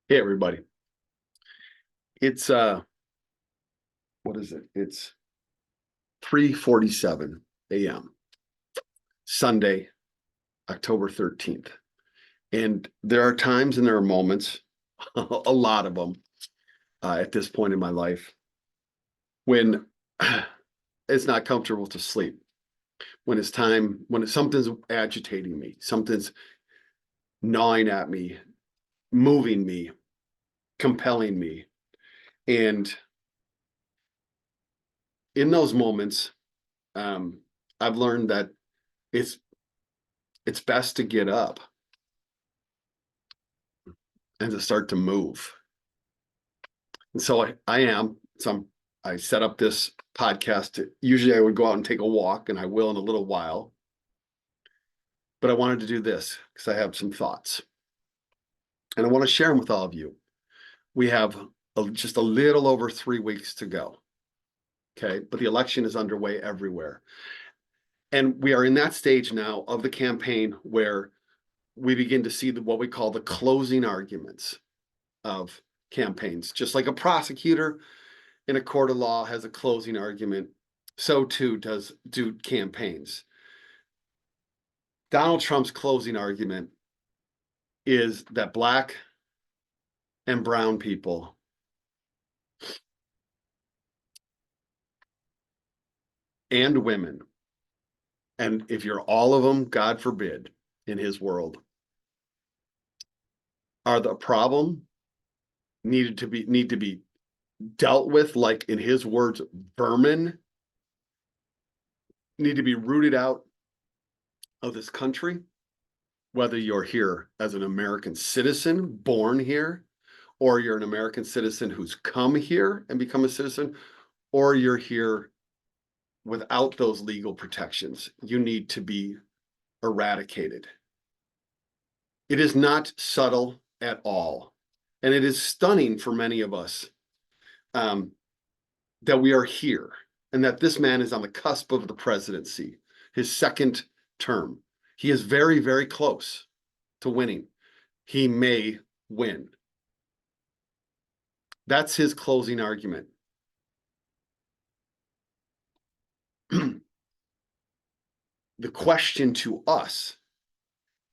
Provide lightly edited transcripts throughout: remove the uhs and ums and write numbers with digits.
Hey everybody. It's what is it? It's 3:47 a.m. Sunday, October 13th. And there are times and there are moments, a lot of them, at this point in my life when it's not comfortable to sleep. When it's time, when something's agitating me, something's gnawing at me, moving me, compelling me. And in those moments, um, I've learned that it's it's best to get up and to start to move. And so I set up this podcast. Usually I would go out and take a walk, and I will in a little while. But I wanted to do this because I have some thoughts. And I want to share them with all of you. We have just a little over 3 weeks to go. Okay. But the election is underway everywhere. And we are in that stage now of the campaign where we begin to see what we call the closing arguments of campaigns. Just like a prosecutor in a court of law has a closing argument, so too do campaigns. Donald Trump's closing argument is that Black and brown people and women, and if you're all of them, God forbid, in his world, are the problem, need to be dealt with, like in his words, vermin, need to be rooted out of this country, whether you're here as an American citizen born here, or you're an American citizen who's come here and become a citizen, or you're here without those legal protections. You need to be eradicated. It is not subtle at all. And it is stunning for many of us that we are here and that this man is on the cusp of the presidency, his second term. He is very, very close to winning. He may win. That's his closing argument. The question to us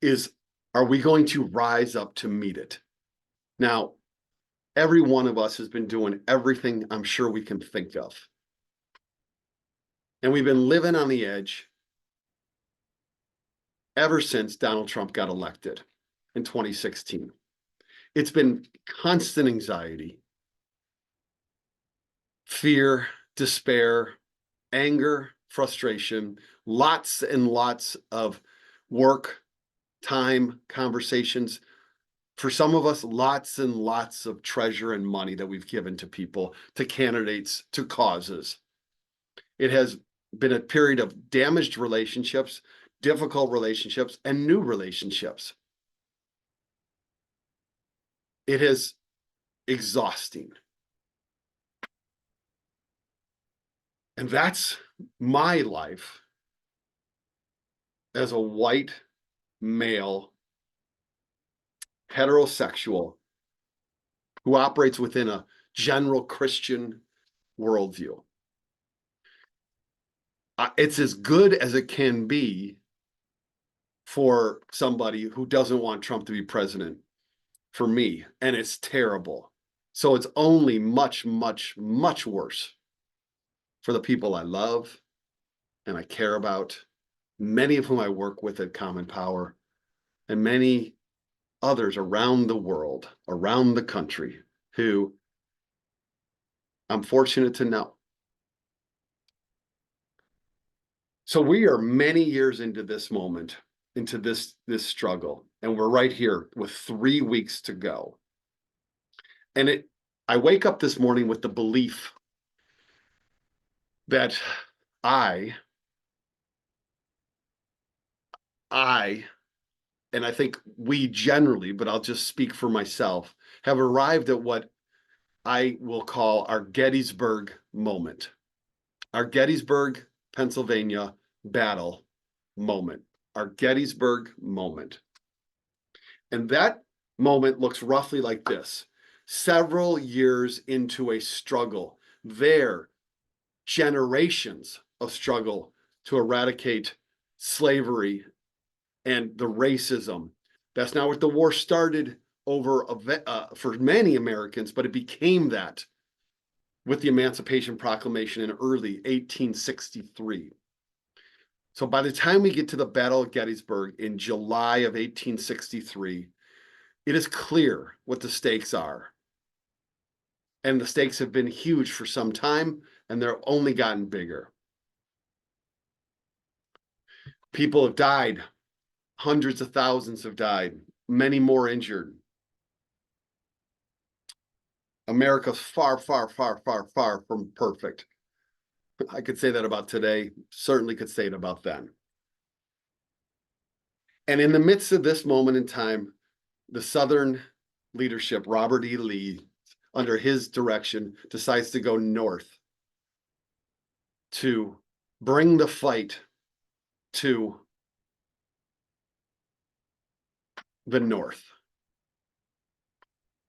is, are we going to rise up to meet it? Now, every one of us has been doing everything I'm sure we can think of. And we've been living on the edge ever since Donald Trump got elected in 2016. It's been constant anxiety, fear, despair, anger, frustration, lots and lots of work, time, conversations. For some of us, lots and lots of treasure and money that we've given to people, to candidates, to causes. It has been a period of damaged relationships, difficult relationships, and new relationships. It is exhausting. And that's my life as a white male heterosexual who operates within a general Christian worldview. It's as good as it can be for somebody who doesn't want Trump to be president, for me, and it's terrible. So it's only much, much, much worse for the people I love and I care about, many of whom I work with at Common Power, and many others around the world, around the country, who I'm fortunate to know. So we are many years into this moment, into this struggle, and we're right here with 3 weeks to go. And I wake up this morning with the belief that I, and I think we generally, but I'll just speak for myself, have arrived at what I will call our Gettysburg moment, our Gettysburg, Pennsylvania battle moment, our Gettysburg moment. And that moment looks roughly like this. Several years into a struggle, generations of struggle to eradicate slavery and the racism. That's not what the war started over for many Americans, but it became that with the Emancipation Proclamation in early 1863. So by the time we get to the Battle of Gettysburg in July of 1863, it is clear what the stakes are. And the stakes have been huge for some time, and they're only gotten bigger. People have died. Hundreds of thousands have died. Many more injured. America's far, far, far, far, far from perfect. I could say that about today. Certainly could say it about then. And in the midst of this moment in time, the Southern leadership, Robert E. Lee, under his direction, decides to go north to bring the fight to the north.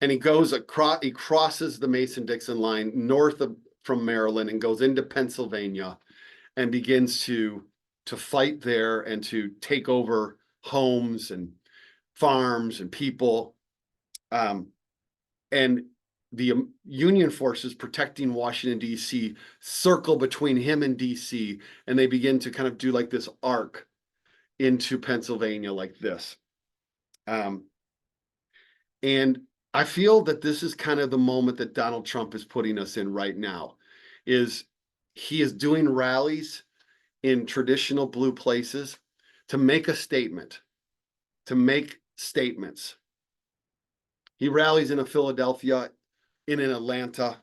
And he goes across, he crosses the Mason-Dixon line north from Maryland and goes into Pennsylvania and begins to fight there and to take over homes and farms and people. And the Union forces protecting Washington, D.C. circle between him and D.C. and they begin to kind of do like this arc into Pennsylvania like this. And I feel that this is kind of the moment that Donald Trump is putting us in right now, is he is doing rallies in traditional blue places to make a statement, to make statements. He rallies in Philadelphia, in Atlanta.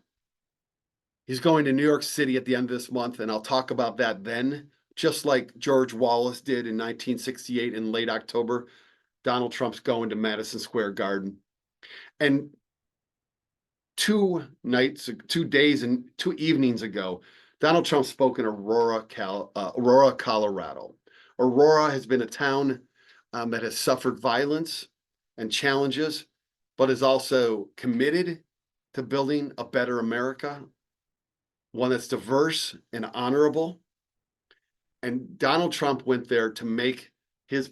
He's going to New York City at the end of this month, and I'll talk about that then. Just like George Wallace did in 1968 in late October, Donald Trump's going to Madison Square Garden. And 2 days and 2 evenings ago, Donald Trump spoke in Aurora, Colorado. Aurora has been a town that has suffered violence and challenges, but is also committed to building a better America, one that's diverse and honorable. And Donald Trump went there to make his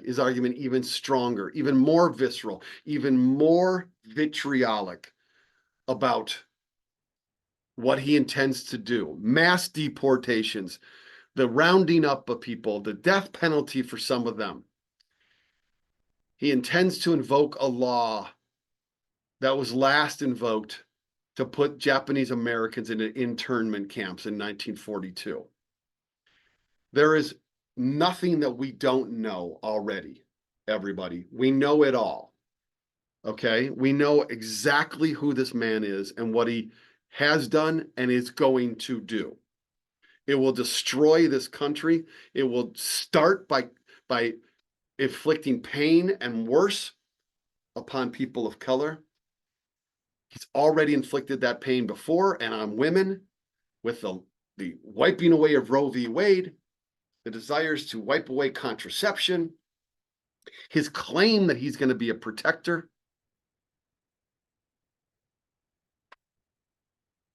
his argument even stronger, even more visceral, even more vitriolic about what he intends to do. Mass deportations, the rounding up of people, the death penalty for some of them. He intends to invoke a law that was last invoked to put Japanese Americans in internment camps in 1942. There is nothing that we don't know already, everybody. We know it all, okay? We know exactly who this man is and what he has done and is going to do. It will destroy this country. It will start by inflicting pain and worse upon people of color. He's already inflicted that pain before and on women with the wiping away of Roe v. Wade, the desires to wipe away contraception, his claim that he's going to be a protector.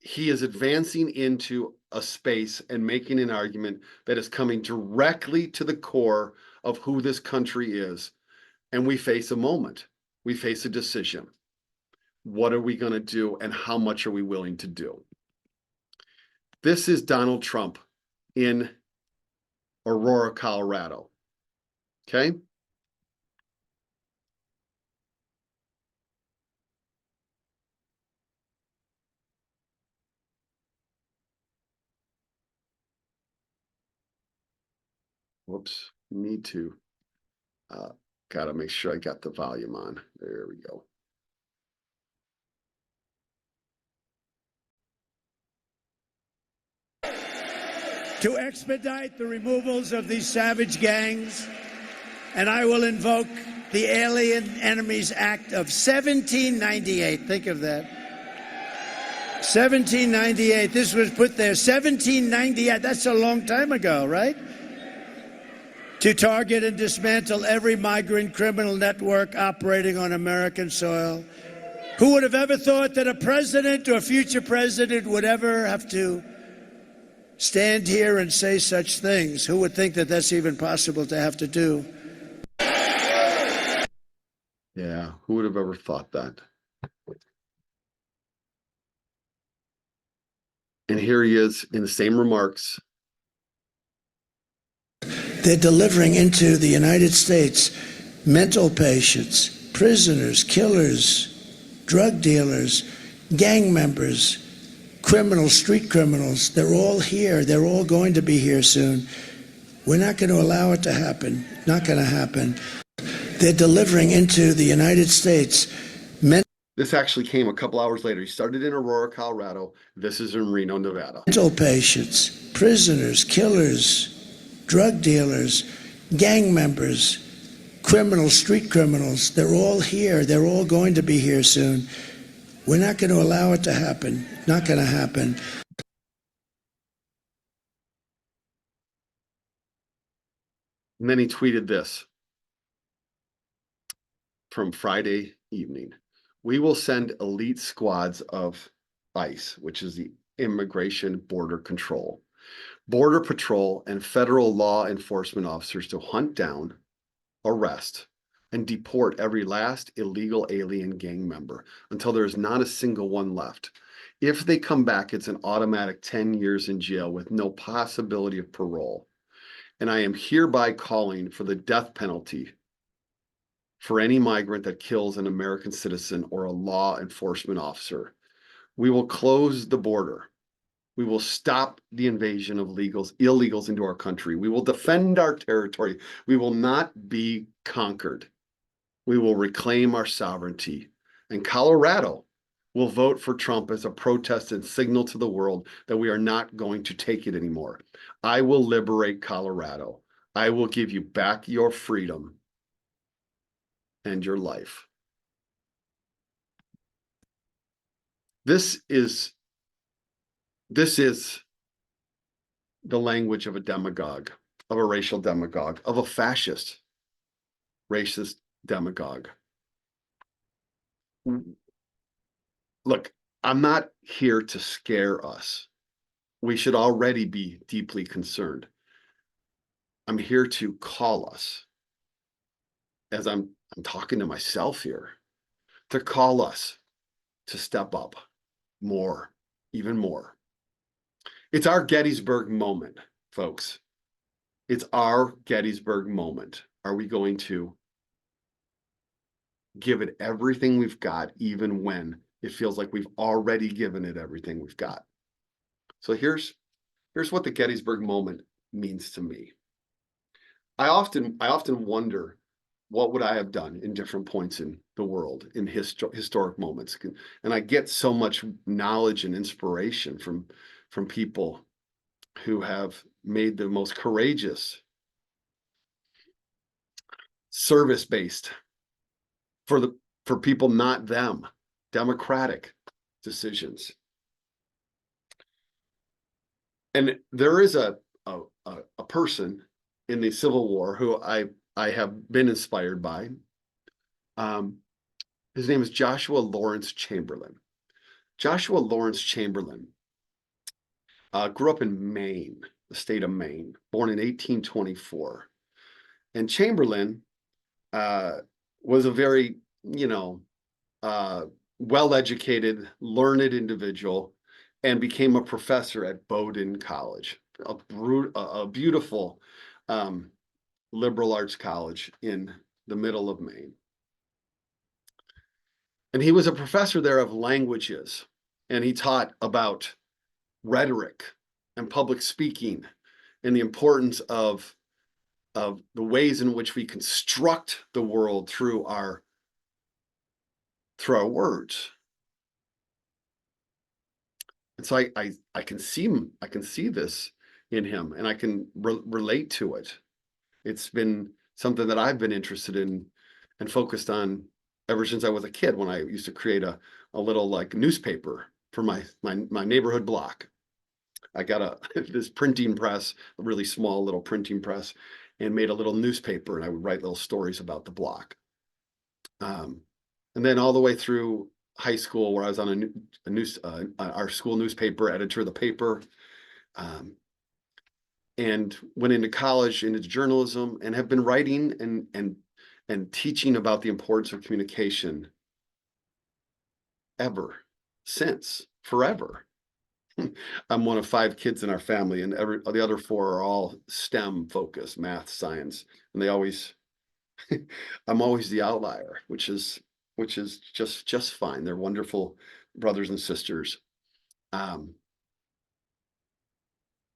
He is advancing into a space and making an argument that is coming directly to the core of who this country is. And we face a moment. We face a decision. What are we going to do and how much are we willing to do? This is Donald Trump in Aurora, Colorado. Okay? Whoops, need to. Gotta make sure I got the volume on. There we go. To expedite the removals of these savage gangs, and I will invoke the Alien Enemies Act of 1798. Think of that. 1798. This was put there. 1798. That's a long time ago, right? to target and dismantle every migrant criminal network operating on American soil. Who would have ever thought that a president or future president would ever have to stand here and say such things? Who would think that that's even possible to have to do? Yeah, who would have ever thought that? And here he is in the same remarks. They're delivering into the United States mental patients, prisoners, killers, drug dealers, gang members, criminals, street criminals. They're all here. They're all going to be here soon. We're not going to allow it to happen. Not going to happen. They're delivering into the United States. This actually came a couple hours later. He started in Aurora, Colorado. This is in Reno, Nevada. Mental patients, prisoners, killers, drug dealers, gang members, criminals, street criminals. They're all here. They're all going to be here soon. We're not going to allow it to happen. Not going to happen. And then he tweeted this from Friday evening. We will send elite squads of ICE, which is the Immigration Border Control, Border Patrol, and federal law enforcement officers to hunt down, arrest, and deport every last illegal alien gang member until there is not a single one left. If they come back, it's an automatic 10 years in jail with no possibility of parole. And I am hereby calling for the death penalty for any migrant that kills an American citizen or a law enforcement officer. We will close the border. We will stop the invasion of illegals into our country. We will defend our territory. We will not be conquered. We will reclaim our sovereignty. And Colorado will vote for Trump as a protest and signal to the world that we are not going to take it anymore. I will liberate Colorado. I will give you back your freedom and your life. This is the language of a demagogue, of a racial demagogue, of a fascist, racist demagogue. Look, I'm not here to scare us. We should already be deeply concerned. I'm here to call us, as I'm talking to myself here, to call us to step up more, even more. It's our Gettysburg moment, folks. It's our Gettysburg moment. Are we going to give it everything we've got, even when it feels like we've already given it everything we've got? So here's what the Gettysburg moment means to me. I often wonder, what would I have done in different points in the world, in historic moments? And I get so much knowledge and inspiration from people who have made the most courageous, service-based, for people, not them, democratic decisions. And there is a person in the Civil War who I have been inspired by. His name is Joshua Lawrence Chamberlain. Joshua Lawrence Chamberlain grew up in Maine, the state of Maine, born in 1824. And Chamberlain was a very, well-educated, learned individual, and became a professor at Bowdoin College, a beautiful liberal arts college in the middle of Maine. And he was a professor there of languages, and he taught about rhetoric and public speaking and the importance of the ways in which we construct the world through our words. And so I can see this in him, and I can relate to it. It's been something that I've been interested in and focused on ever since I was a kid, when I used to create a little newspaper for my neighborhood block. I got this printing press, a really small little printing press, and made a little newspaper, and I would write little stories about the block. And then all the way through high school, where I was on our school newspaper, editor of the paper, and went into college, into journalism, and have been writing and teaching about the importance of communication ever since, forever. I'm one of 5 kids in our family, and the other 4 are all STEM focused, math, science, and they always, I'm always the outlier, which is just fine. They're wonderful brothers and sisters. And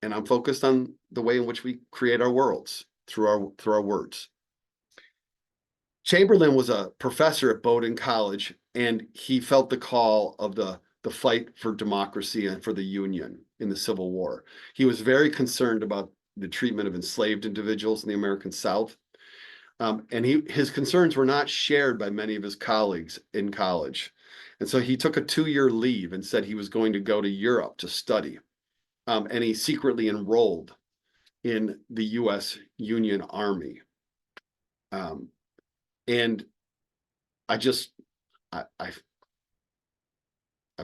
I'm focused on the way in which we create our worlds through our words. Chamberlain was a professor at Bowdoin College, and he felt the call of the fight for democracy and for the Union in the Civil War. He was very concerned about the treatment of enslaved individuals in the American South. And his concerns were not shared by many of his colleagues in college. And so he took a 2-year leave and said he was going to go to Europe to study. And he secretly enrolled in the U.S. Union Army. And I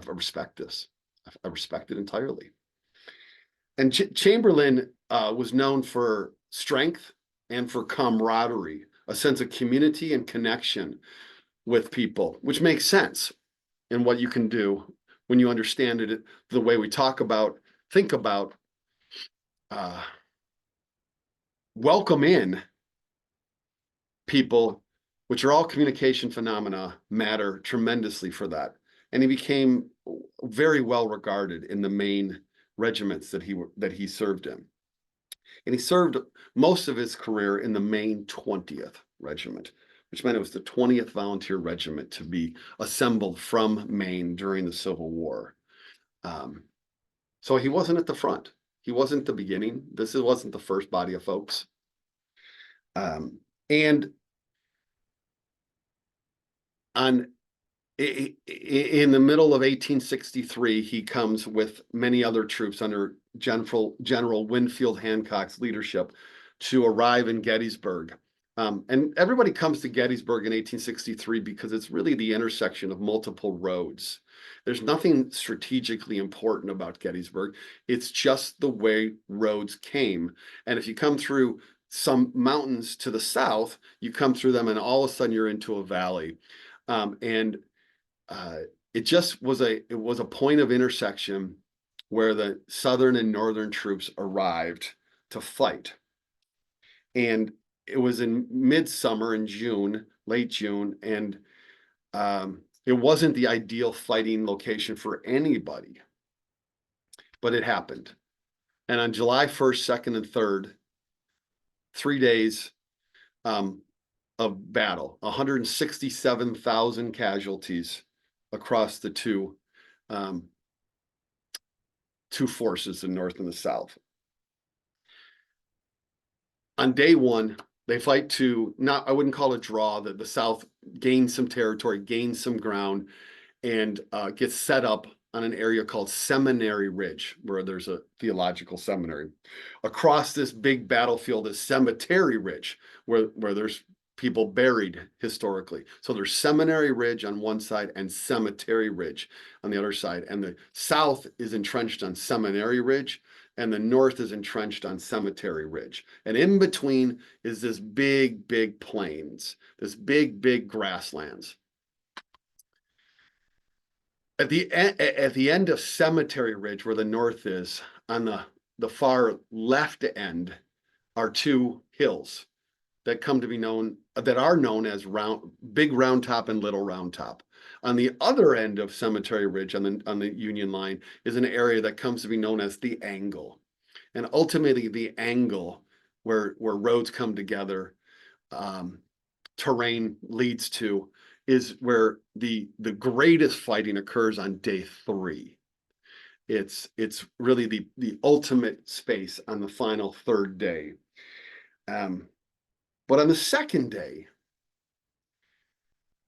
respect this. I respect it entirely. And Chamberlain was known for strength and for camaraderie, a sense of community and connection with people, which makes sense in what you can do when you understand it, the way we think about, welcome in people, which are all communication phenomena, matter tremendously for that. And he became very well regarded in the Maine regiments that he served in. And he served most of his career in the Maine 20th Regiment, which meant it was the 20th Volunteer Regiment to be assembled from Maine during the Civil War. So he wasn't at the front. He wasn't the beginning. This wasn't the first body of folks. And in the middle of 1863, he comes with many other troops under General Winfield Hancock's leadership to arrive in Gettysburg. And everybody comes to Gettysburg in 1863 because it's really the intersection of multiple roads. There's nothing strategically important about Gettysburg. It's just the way roads came. And if you come through some mountains to the south, you come through them and all of a sudden you're into a valley. It just was a point of intersection where the Southern and Northern troops arrived to fight. And it was in midsummer in June, late June, and it wasn't the ideal fighting location for anybody, but it happened. And on July 1st, 2nd, and 3rd, 3 days of battle, 167,000 casualties across the two forces, the North and the South. On day 1, they fight to, I wouldn't call it a draw, that the South gains some territory, gains some ground, and gets set up on an area called Seminary Ridge, where there's a theological seminary. Across this big battlefield is Cemetery Ridge, where there's people buried historically. So there's Seminary Ridge on one side and Cemetery Ridge on the other side. And the South is entrenched on Seminary Ridge, and the North is entrenched on Cemetery Ridge. And in between is this big, big plains, this big, big grasslands. At the end of Cemetery Ridge, where the North is, on the far left end are 2 hills that come to be known, that are known as Big Round Top and Little Round Top. On the other end of Cemetery Ridge, on the Union line, is an area that comes to be known as the Angle. And ultimately, the Angle, where roads come together, terrain leads to, is where the greatest fighting occurs on day 3. It's really the ultimate space on the final 3rd day. But on the 2nd day,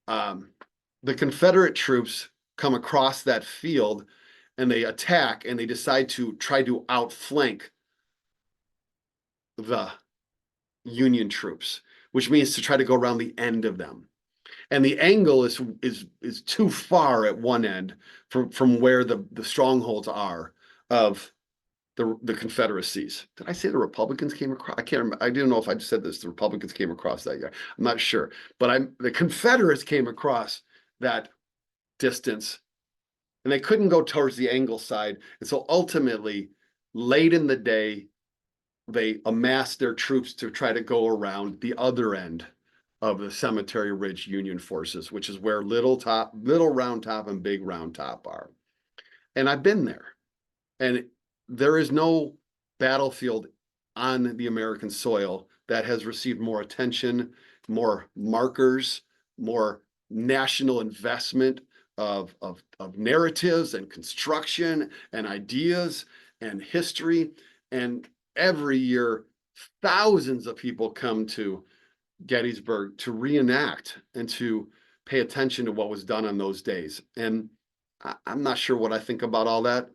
the Confederate troops come across that field and they attack, and they decide to try to outflank the Union troops, which means to try to go around the end of them. And the angle is too far at one end from where the strongholds are of the Confederacies. Did I say the Republicans came across? I can't remember. I didn't know if I said this. The Republicans came across that yet. I'm not sure. But the Confederates came across that distance, and they couldn't go towards the angle side. And so ultimately, late in the day, they amassed their troops to try to go around the other end of the Cemetery Ridge Union forces, which is where Little Round Top and Big Round Top are. And I've been there. And there is no battlefield on the American soil that has received more attention, more markers, more national investment of narratives and construction and ideas and history. And every year, thousands of people come to Gettysburg to reenact and to pay attention to what was done on those days. And I'm not sure what I think about all that.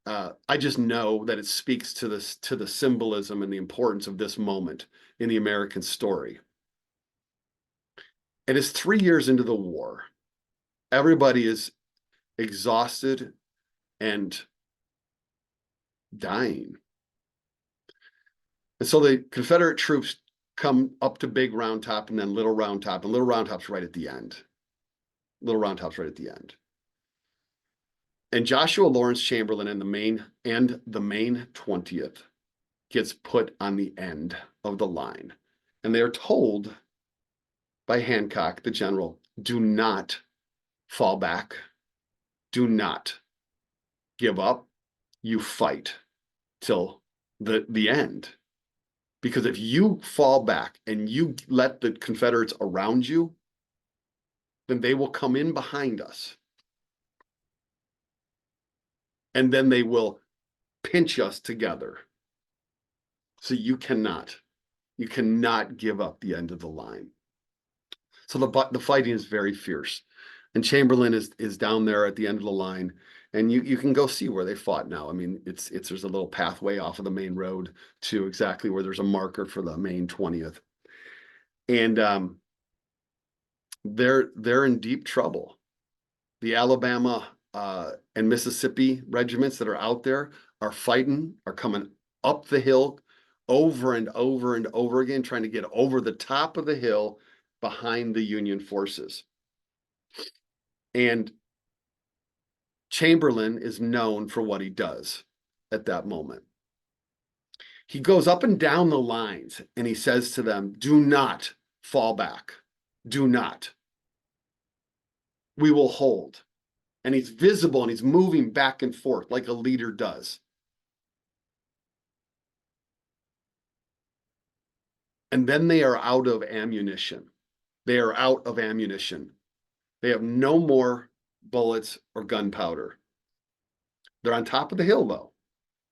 I just know that it speaks to the symbolism and the importance of this moment in the American story. It is 3 years into the war. Everybody is exhausted and dying. And so the Confederate troops come up to Big Round Top and then Little Round Top, and Little Round Top's right at the end. Little Round Top's right at the end. And Joshua Lawrence Chamberlain and the Maine 20th gets put on the end of the line. And they are told by Hancock, the general, do not fall back. Do not give up. You fight till the end. Because if you fall back and you let the Confederates around you, then they will come in behind us. And then they will pinch us together. So you cannot give up the end of the line. So the fighting is very fierce. And Chamberlain is down there at the end of the line. And you can go see where they fought now. I mean, there's a little pathway off of the main road to exactly where there's a marker for the Maine 20th. And they're in deep trouble. The Alabama and Mississippi regiments that are out there are fighting, are coming up the hill over and over and over again, trying to get over the top of the hill behind the Union forces. And Chamberlain is known for what he does at that moment. He goes up and down the lines and he says to them, do not fall back. Do not. We will hold. And he's visible and he's moving back and forth like a leader does. And then they are out of ammunition. They are out of ammunition. They have no more bullets or gunpowder. They're on top of the hill, though.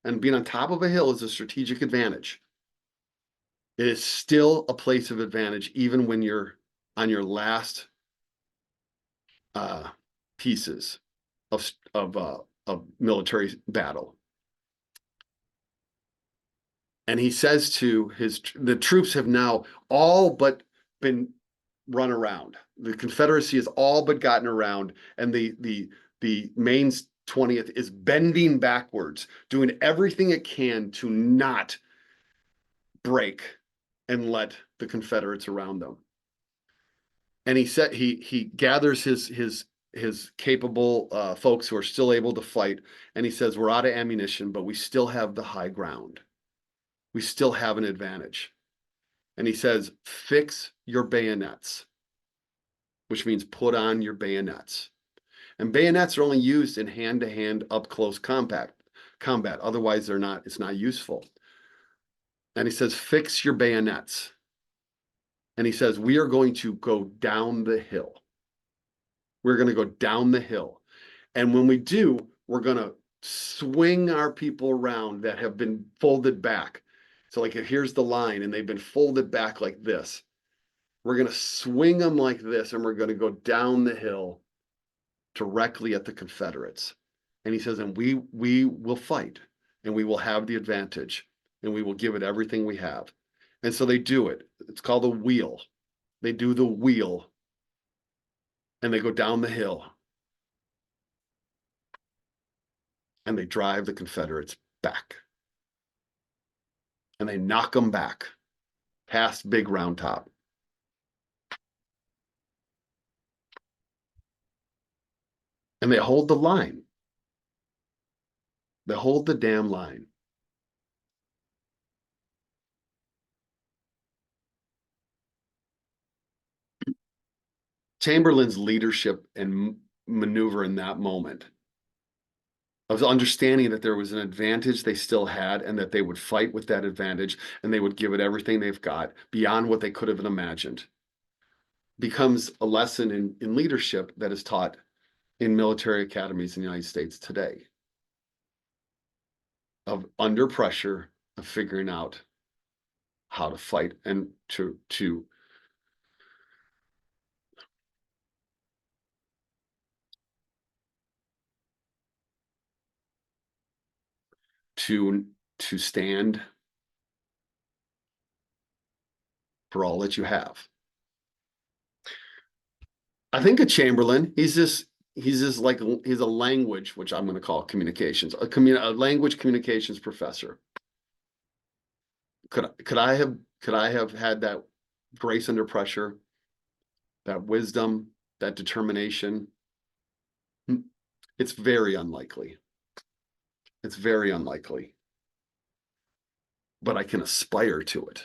And being on top of a hill is a strategic advantage. It is still a place of advantage, even when you're on your last pieces of military battle. And he says to the troops have now all but been run around. The Confederacy has all but gotten around, and the Maine's 20th is bending backwards, doing everything it can to not break and let the Confederates around them. And he said he gathers his capable folks who are still able to fight, and he says, we're out of ammunition, but we still have the high ground. We still have an advantage. And he says, fix your bayonets, which means put on your bayonets. And bayonets are only used in hand-to-hand, up-close combat. Otherwise, it's not useful. And he says, fix your bayonets. And he says, we are going to go down the hill. We're going to go down the hill. And when we do, we're going to swing our people around that have been folded back. So like, here's the line, and they've been folded back like this. We're going to swing them like this, and we're going to go down the hill directly at the Confederates. And he says, and we will fight, and we will have the advantage, and we will give it everything we have. And so they do it. It's called a wheel. They do the wheel and they go down the hill and they drive the Confederates back. And they knock them back past Big Round Top. And they hold the line. They hold the damn line. Chamberlain's leadership and maneuver in that moment of understanding that there was an advantage they still had and that they would fight with that advantage and they would give it everything they've got beyond what they could have imagined becomes a lesson in leadership that is taught in military academies in the United States today, of under pressure, of figuring out how to fight and to stand for all that you have. I think of Chamberlain, he's a language, which I'm going to call communications, a language communications professor. Could I have had that grace under pressure, that wisdom, that determination? It's very unlikely. It's very unlikely. But I can aspire to it.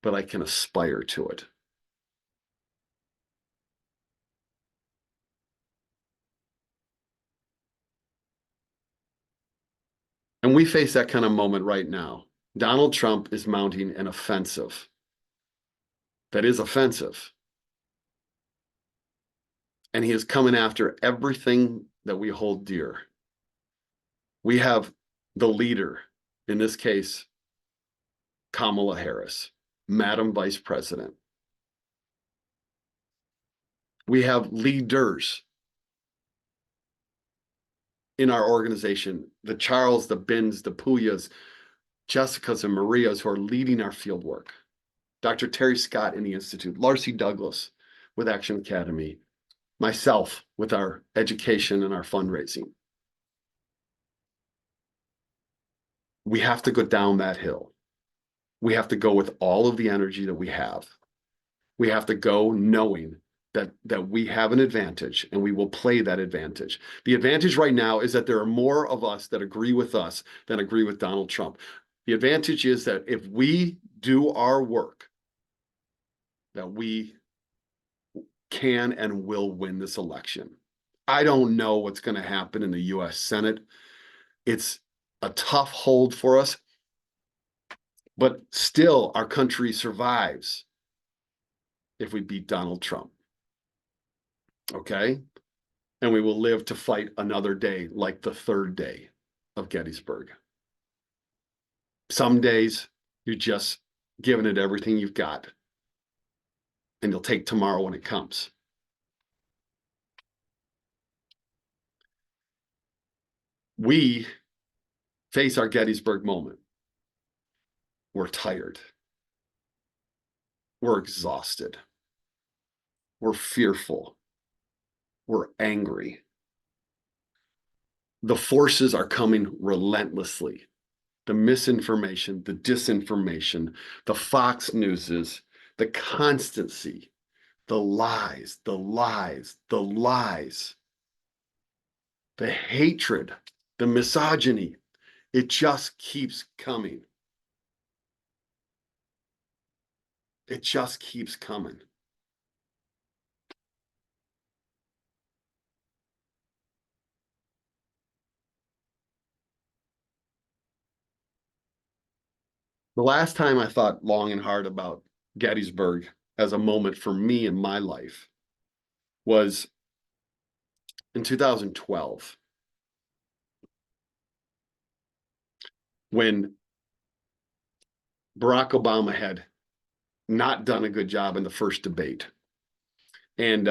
But I can aspire to it. And we face that kind of moment right now. Donald Trump is mounting an offensive that is offensive. And he is coming after everything that we hold dear. We have the leader, in this case, Kamala Harris, Madam Vice President. We have leaders in our organization, the Charles, the Bins, the Puyas, Jessicas, and Marias who are leading our field work. Dr. Terry Scott in the Institute, Larcy Douglas with Action Academy, myself with our education and our fundraising. We have to go down that hill. We have to go with all of the energy that we have. We have to go knowing that we have an advantage and we will play that advantage. The advantage right now is that there are more of us that agree with us than agree with Donald Trump. The advantage is that if we do our work, that we can and will win this election. I don't know what's going to happen in the U.S. Senate. It's a tough hold for us, but still our country survives if we beat Donald Trump. Okay? And we will live to fight another day like the third day of Gettysburg. Some days you're just giving it everything you've got, and you'll take tomorrow when it comes. We face our Gettysburg moment. We're tired. We're exhausted. We're fearful. We're angry. The forces are coming relentlessly. The misinformation, the disinformation, the Fox Newses, the constancy, the lies, the lies, the lies, the hatred, the misogyny. It just keeps coming. It just keeps coming. The last time I thought long and hard about Gettysburg as a moment for me in my life was in 2012, when Barack Obama had not done a good job in the first debate. And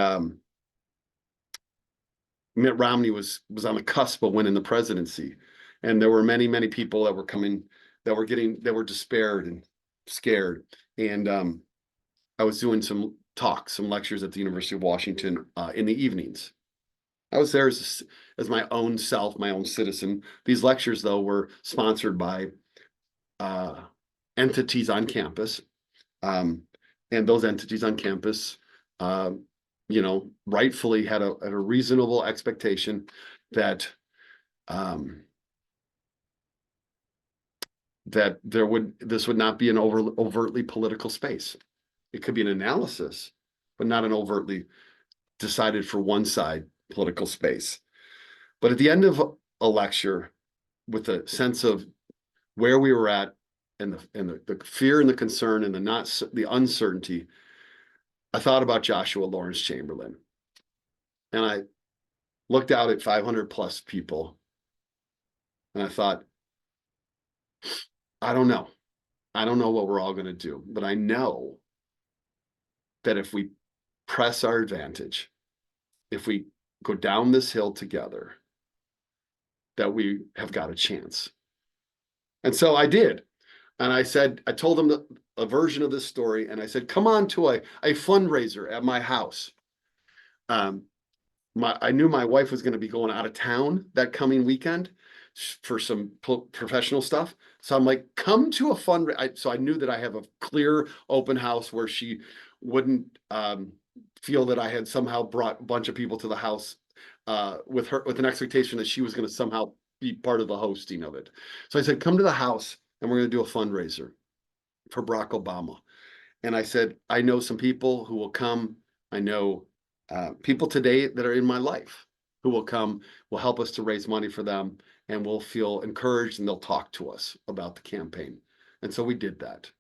Mitt Romney was on the cusp of winning the presidency. And there were many, many people that were coming that were despaired and scared. And I was doing some lectures at the University of Washington in the evenings. I was there as my own self, my own citizen. These lectures, though, were sponsored by entities on campus. And those entities on campus, rightfully had a reasonable expectation that this would not be an overtly political space. It could be an analysis, but not an overtly decided for one side political space. But at the end of a lecture, with a sense of where we were at and the fear and the concern and the uncertainty, I thought about Joshua Lawrence Chamberlain. And I looked out at 500 plus people and I thought, I don't know. I don't know what we're all going to do, but I know that if we press our advantage, if we go down this hill together, that we have got a chance. And so I did. And I told them a version of this story, and I said, come on to a fundraiser at my house. I knew my wife was going to be going out of town that coming weekend for some professional stuff. So I'm like, come to a fundraiser. So I knew that I have a clear open house where she wouldn't feel that I had somehow brought a bunch of people to the house with an expectation that she was going to somehow be part of the hosting of it. So I said, come to the house and we're going to do a fundraiser for Barack Obama. And I said, I know some people who will come. I know people today that are in my life who will come, will help us to raise money for them, and we'll feel encouraged and they'll talk to us about the campaign. And so we did that.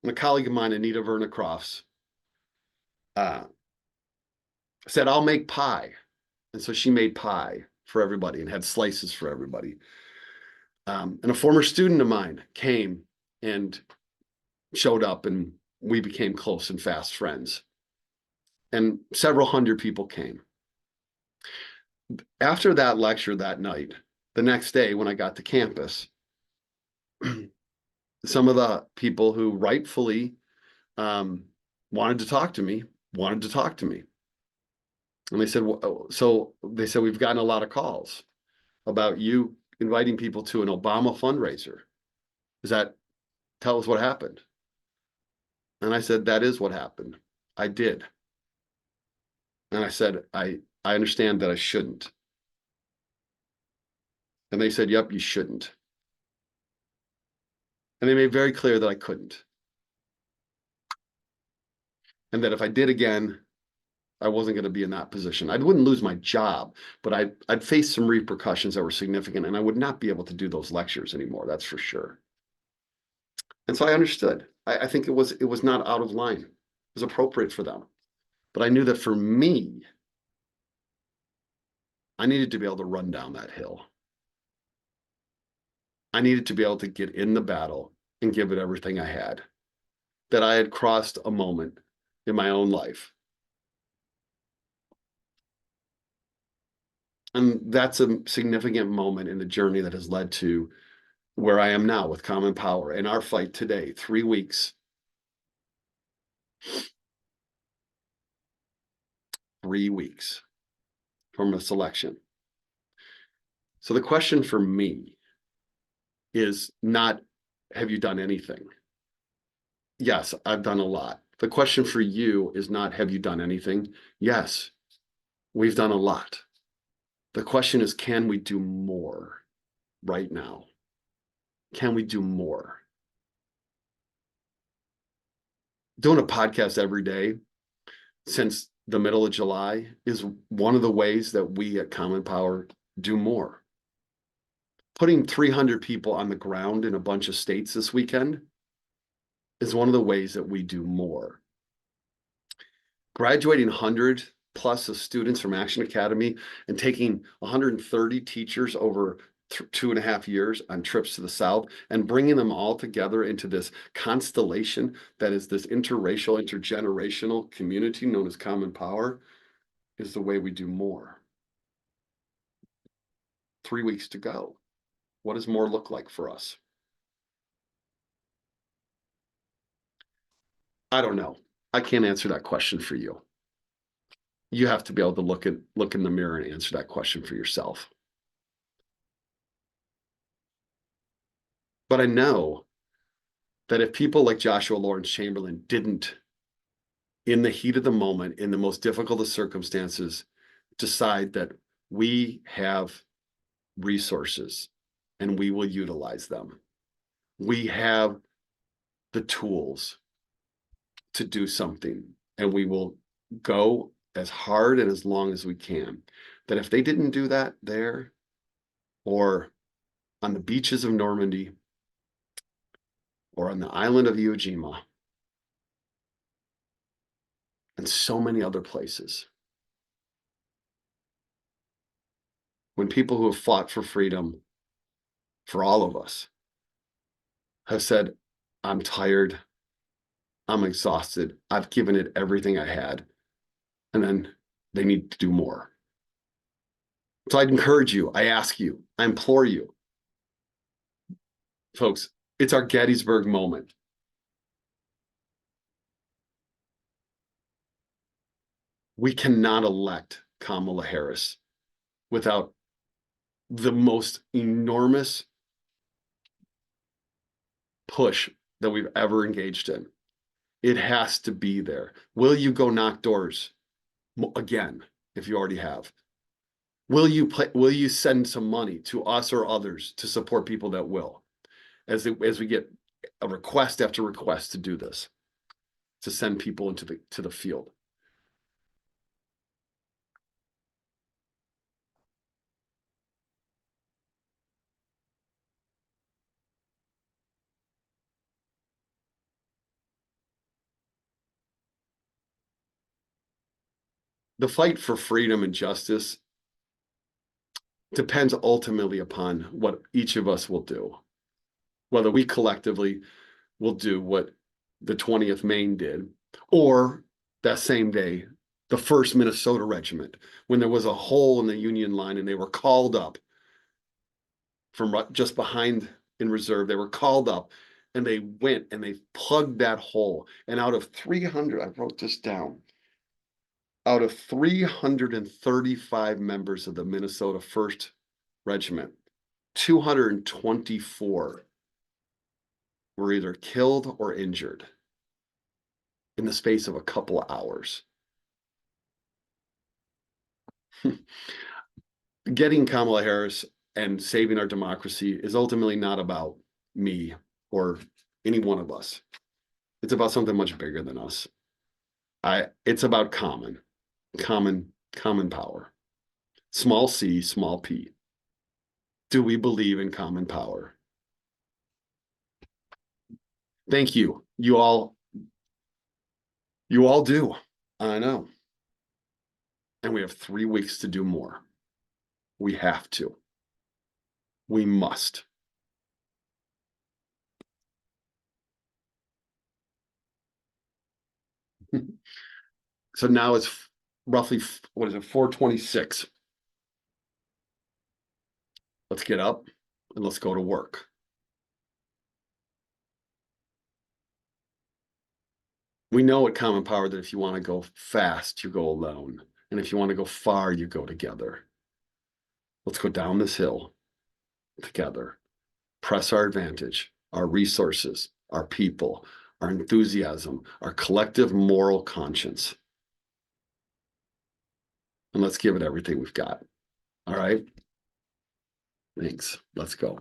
And a colleague of mine, Anita Verna Crofts, said, I'll make pie. And so she made pie for everybody and had slices for everybody. And a former student of mine came and showed up, and we became close and fast friends. And several hundred people came. After that lecture that night, the next day when I got to campus, some of the people who rightfully wanted to talk to me. And they said, we've gotten a lot of calls about you inviting people to an Obama fundraiser. Tell us what happened? And I said, that is what happened. I did. And I said, I understand that I shouldn't. And they said, yep, you shouldn't. And they made very clear that I couldn't. And that if I did again, I wasn't going to be in that position. I wouldn't lose my job, but I'd face some repercussions that were significant, and I would not be able to do those lectures anymore. That's for sure. And so I understood. I think it was not out of line. It was appropriate for them. But I knew that for me, I needed to be able to run down that hill. I needed to be able to get in the battle and give it everything I had. That I had crossed a moment in my own life. And that's a significant moment in the journey that has led to where I am now with Common Power and our fight today, 3 weeks. 3 weeks from a selection. So the question for me is not, have you done anything? Yes, I've done a lot. The question for you is not, have you done anything? Yes, we've done a lot. The question is, can we do more right now? Can we do more? Doing a podcast every day since the middle of July is one of the ways that we at Common Power do more. Putting 300 people on the ground in a bunch of states this weekend is one of the ways that we do more. Graduating 100 plus of students from Action Academy and taking 130 teachers over 2.5 years on trips to the South and bringing them all together into this constellation that is this interracial, intergenerational community known as Common Power is the way we do more. 3 weeks to go. What does more look like for us? I don't know. I can't answer that question for you. You have to be able to look in the mirror and answer that question for yourself. But I know that if people like Joshua Lawrence Chamberlain didn't, in the heat of the moment, in the most difficult of circumstances, decide that we have resources and we will utilize them. We have the tools to do something, and we will go as hard and as long as we can. That if they didn't do that there, or on the beaches of Normandy, or on the island of Iwo Jima, and so many other places, when people who have fought for freedom, for all of us, have said, I'm tired, I'm exhausted, I've given it everything I had, and then they need to do more. So I'd encourage you, I ask you, I implore you, folks, it's our Gettysburg moment. We cannot elect Kamala Harris without the most enormous push that we've ever engaged in. It has to be there. Will you go knock doors again, if you already have? Will you send some money to us or others to support people that will? As we get a request after request to do this, to send people into the field. The fight for freedom and justice depends ultimately upon what each of us will do. Whether we collectively will do what the 20th Maine did, or that same day, the 1st Minnesota Regiment, when there was a hole in the Union line and they were called up from just behind in reserve, they were called up and they went and they plugged that hole. And out of 300, I wrote this down, out of 335 members of the Minnesota 1st Regiment, 224 were either killed or injured in the space of a couple of hours. Getting Kamala Harris and saving our democracy is ultimately not about me or any one of us. It's about something much bigger than us. It's about common power. Small c, small p. Do we believe in common power? Thank you. You all do. I know. And we have 3 weeks to do more. We have to. We must. So now it's roughly, 4:26. Let's get up and let's go to work. We know at Common Power that if you want to go fast, you go alone. And if you want to go far, you go together. Let's go down this hill together. Press our advantage, our resources, our people, our enthusiasm, our collective moral conscience. And let's give it everything we've got. All right? Thanks. Let's go.